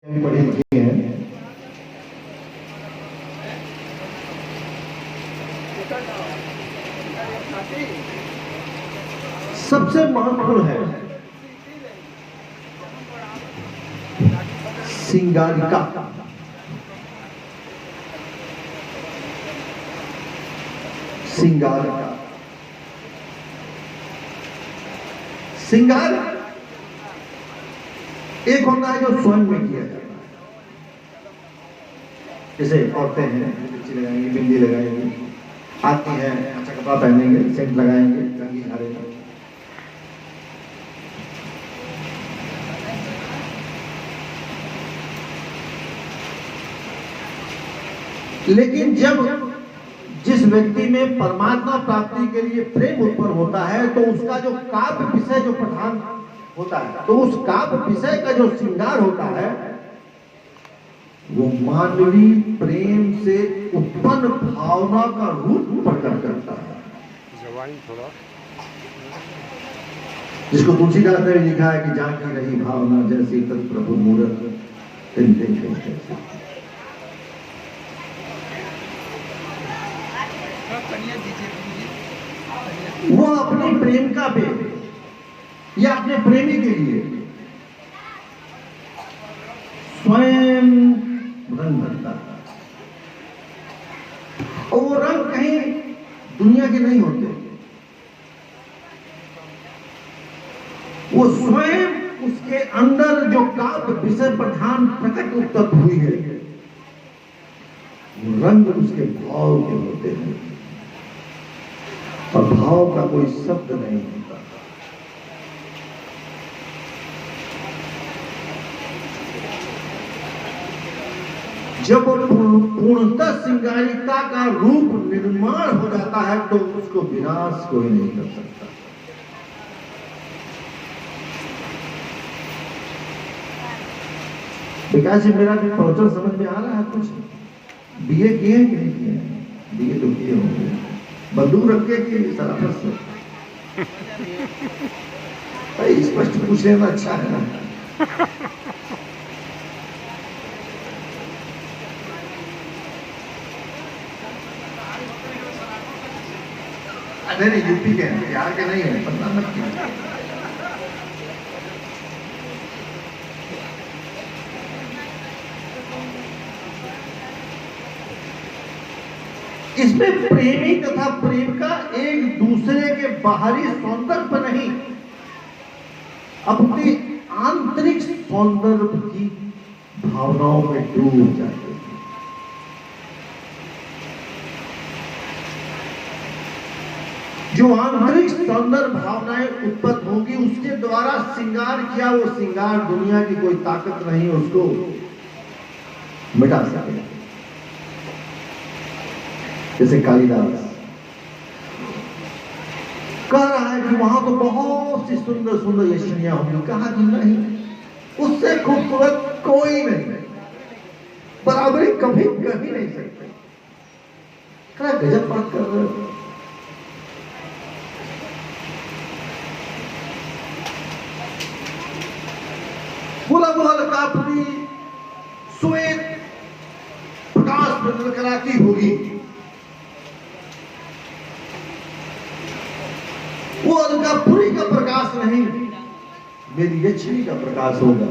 पढ़ी लिखी है। सबसे महत्वपूर्ण है सिंगारिका। सिंगारिका, सिंगार एक होता है जो स्वयं में किया जाता है, जैसे औरतें हैं लिपस्टिक लगाएंगी, बिंदी लगाएंगी, आती हैं अच्छा कपड़ा पहनेंगे, सेंट लगाएंगे, रंगी झाड़ेंगे। लेकिन जब जिस व्यक्ति में परमात्मा प्राप्ति के लिए प्रेम उत्पन्न होता है तो उसका जो काव्य विषय जो प्रधान होता है, तो उस काव्य विषय का जो श्रृंगार होता है वो मानवीय प्रेम से उत्पन्न भावना का रूप प्रकट करता है। जिसको तुलसीदास ने लिखा है कि जाकी रही भावना जैसी तत्प्रभु मूरत तिन देखे। वो अपने प्रेमिका पे या अपने प्रेमी के लिए स्वयं रंग भरता है, और वो रंग कहीं दुनिया के नहीं होते, वो स्वयं उसके अंदर जो काव्य विषय प्रधान प्रकट उत्पत्त हुई है, वो रंग उसके भाव के होते हैं, और भाव का कोई शब्द नहीं होता। जब पूर्णतः सिंगारिका का रूप निर्माण हो जाता है तो उसको विनाश कोई नहीं कर सकता। विकास जी, मेरा भी प्रवचन समझ में आ रहा है? कुछ बीए किए हैं कि नहीं किए हैं? बीए तो किए होंगे, बंदूक रख के किए सराफत से। भाई स्पष्ट पूछ लेना अच्छा है ना। नहीं, यूपी के हैं, बिहार के नहीं है, पता मत कीजिए। इसमें प्रेमी तथा प्रेमिका एक दूसरे के बाहरी सौंदर्य पर नहीं, अपनी आंतरिक सौंदर्य की भावनाओं में डूब जाते हैं। जो आंतरिक सौंदर्य भावनाएं उत्पन्न होगी उसके द्वारा श्रृंगार किया वो श्रृंगार दुनिया की कोई ताकत नहीं उसको मिटा सके। जैसे कालिदास कह रहा है कि वहां तो बहुत सी सुंदर सुंदर यशिनियां होंगी, कहा कि नहीं, उससे खूबसूरत कोई नहीं, बराबरी कभी कर ही नहीं सकते। क्या गजब बात कर रहे हो। बोला बोला अपनी श्वेत प्रकाश प्रकट कराती होगी, वो अलकापुरी का प्रकाश नहीं, मेरी यक्षिणी का प्रकाश होगा।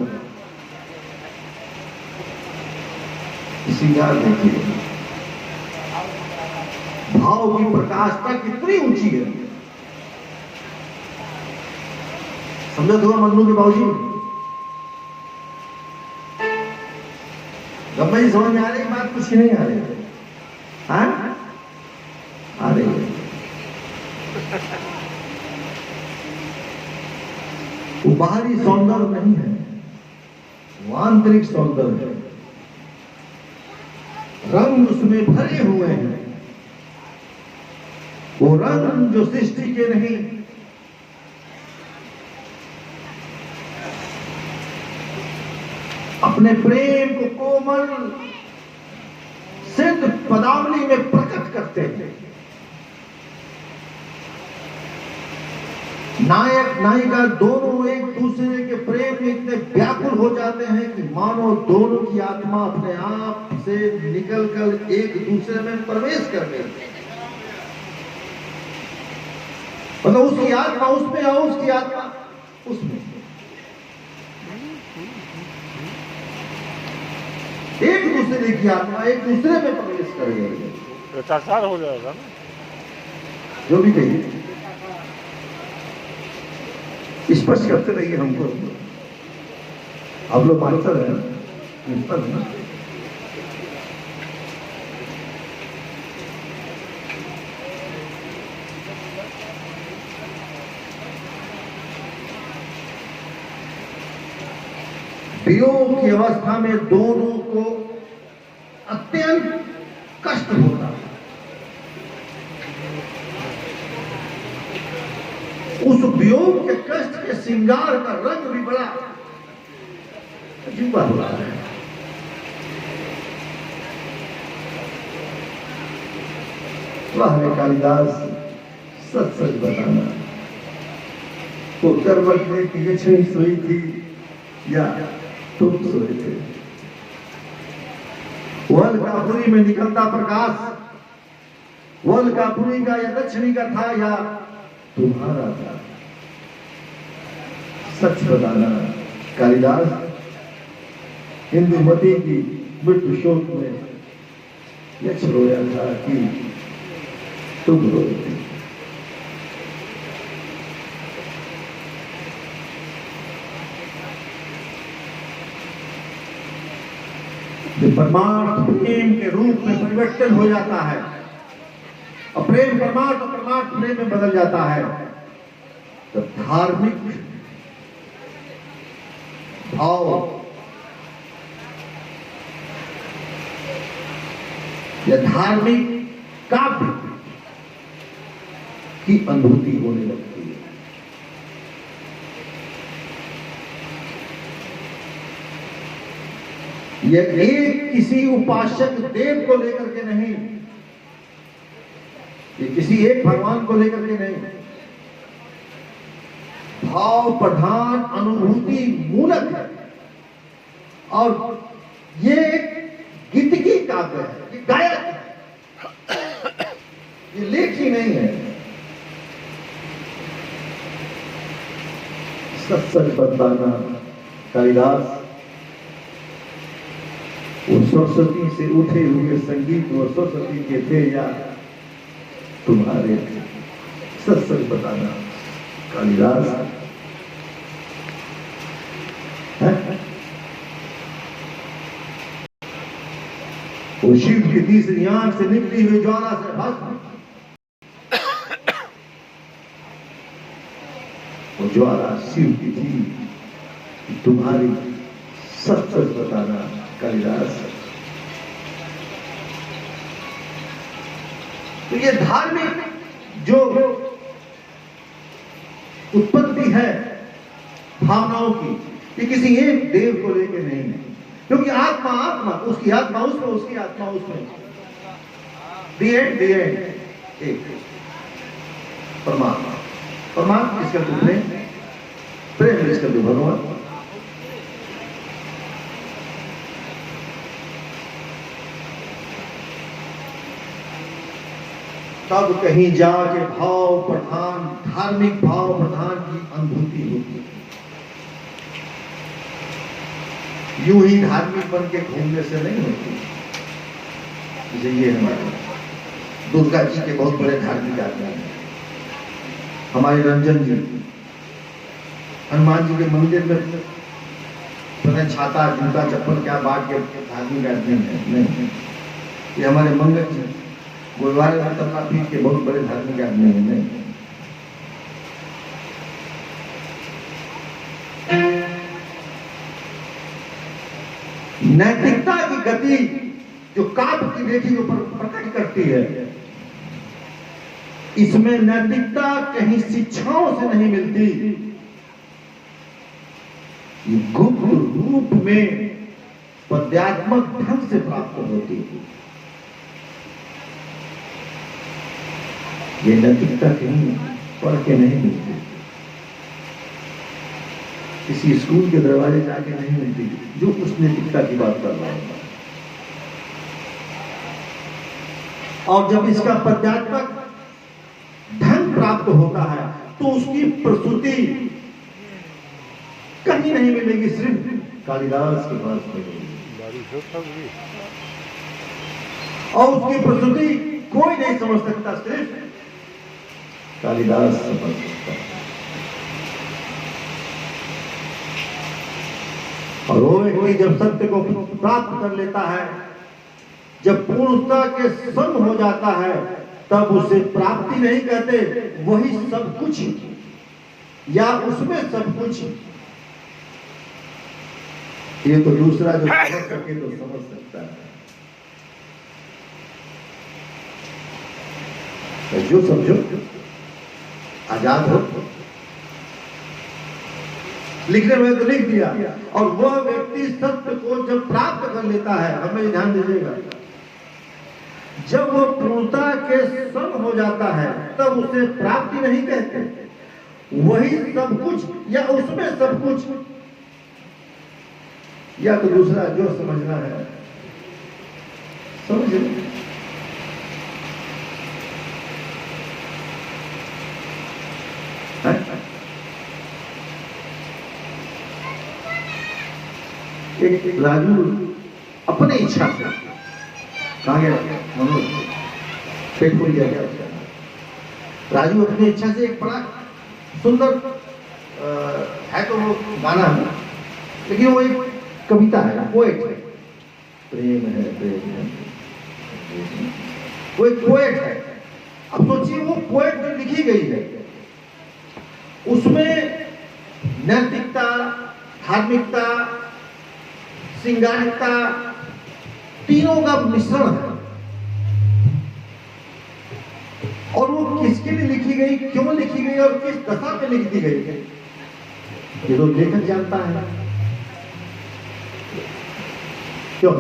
श्रृंगार देखिए, भाव की प्रकाशता कितनी ऊंची है। समझा थोड़ा मन्नू के बाबूजी? गब्बा जी समझ में आ रही बात? कुछ नहीं आ रही? हाँ, आ रही है। वो बाहरी सौंदर्य नहीं है, वो आंतरिक सौंदर्य है। रंग उसमें भरे हुए हैं, वो रंग जो सृष्टि के नहीं, अपने प्रेम को कोमल सिद्ध पदावली में प्रकट करते हैं। नायक नायिका दोनों एक दूसरे के प्रेम में इतने व्याकुल हो जाते हैं कि मानो दोनों की आत्मा अपने आप से निकलकर एक दूसरे में प्रवेश कर गई। मतलब उसकी आत्मा उसमें और उसकी आत्मा उसमें, एक दूसरे की आत्मा एक दूसरे में प्रवेश कर गई। तो चार हो जाएगा ना, जो भी कहिए स्पष्ट करते रहिए हमको। आप लोग मास्टर हैं प्रिंसिपल है ना, वियोग की अवस्था में दोनों को अत्यंत कष्ट होता है। उस वियोग के कष्ट के श्रृंगार का रंग भी बड़ा अजीब हो रहा है। वाह कालिदास, सच सच बताना, वो करवट में कि छुई सोई थी या तुम सोए थे। वल्कापुरी में निकलता प्रकाश वल्कापुरी का या दक्षिणी का था या तुम्हारा था। सच बताना कालिदास, हिंदुमती की मृत्यु शोक में यक्ष रोया था कि तुम रोए थे। जो परमार्थ प्रेम के रूप में परिवर्तन हो जाता है और प्रेम परमार्थ और परमार्थ प्रेम में बदल जाता है, तो धार्मिक भाव या धार्मिक काव्य की अनुभूति होने लगती है। यह एक किसी उपासक देव को लेकर के नहीं, ये किसी एक भगवान को लेकर के नहीं, भाव प्रधान अनुभूति मूलक है। और ये गीतकी काव्य है, ये गायक है, ये लेख ही नहीं है। सत्संग बताना कालिदास, वो सरस्वती से उठे हुए संगीत वो सरस्वती के थे या तुम्हारे थे। सत्संग बताना कालिदास है? वो शिव की तीसरी आंख से निकली हुई ज्वाला से भस्म, वो ज्वाला शिव की थी तुम्हारी। सत्संग बताना कालिदास। तो ये धार्मिक जो उत्पत्ति है भावनाओं की, ये किसी एक देव को लेकर नहीं है, क्योंकि आत्मा आत्मा, उसकी आत्मा उसमें, उसकी आत्मा उसमें, दी एंड एक परमात्मा। परमात्मा किसका तू प्रेम, प्रेम किसका तू भगवान। तब कहीं जाके भाव प्रधान, धार्मिक भाव प्रधान की अनुभूति होती है। यूं ही धार्मिक बन के घूमने से नहीं होती। जैसे ये हमारे दुर्गा जी के बहुत बड़े धार्मिक आदमी हैं, हमारे रंजन जी, हनुमान जी के मंदिर में पता छाता जूता चप्पल क्या बात के धार्मिक आदमी है नहीं। ये हमारे मंगल जी गुरुद्वारे में तबला पीठ के बहुत बड़े धार्मिक आदमी हैं नहीं। नैतिकता की गति जो काव्य की रेखी को प्रकट करती है, इसमें नैतिकता कहीं शिक्षाओं से नहीं मिलती, ये गुप्त रूप में पद्यात्मक ढंग से प्राप्त होती है। ये नैतिकता कहीं पढ़ के नहीं मिलती। किसी स्कूल के दरवाजे जाके नहीं मिलती जो उस नैतिकता की बात कर रहा होता। और जब इसका पद्यात्मक ढंग प्राप्त होता है तो उसकी प्रस्तुति कहीं नहीं मिलेगी, सिर्फ कालिदास के पास मिलेगी। और उसकी प्रस्तुति कोई नहीं समझ सकता, सिर्फ कालिदास समझ सकता है। और वो व्यक्ति जब सत्य को प्राप्त कर लेता है, जब पूर्णता के संग हो जाता है, तब उसे प्राप्ति नहीं कहते, वही सब कुछ या उसमें सब कुछ। ये तो दूसरा जो समझ सके तो समझ सकता है, तो जो समझो आजाद हो। लिखने में तो लिख दिया, और वह व्यक्ति सत्य को जब प्राप्त कर लेता है, हमें ध्यान दीजिएगा, जब वो पूर्णता के संग हो जाता है तब उसे प्राप्ति नहीं कहते, वही सब कुछ या उसमें सब कुछ। या तो दूसरा जो समझना है समझ। एक राजू अपने इच्छा से कहा गया मनोज पेट खुल गया। राजू अपनी इच्छा से एक बड़ा सुंदर है तो वो गाना है, लेकिन वो एक कविता है, पोएट है। प्रेम है प्रेम है, वो एक पोएट है। अब सोचिए वो पोएट जो लिखी गई है उसमें नैतिकता, धार्मिकता, श्रृंगारिकता तीनों का मिश्रण है। और वो किसके लिए लिखी गई, क्यों लिखी गई और किस दशा में लिख दी गई, ये तो लेखक जानता है। क्यों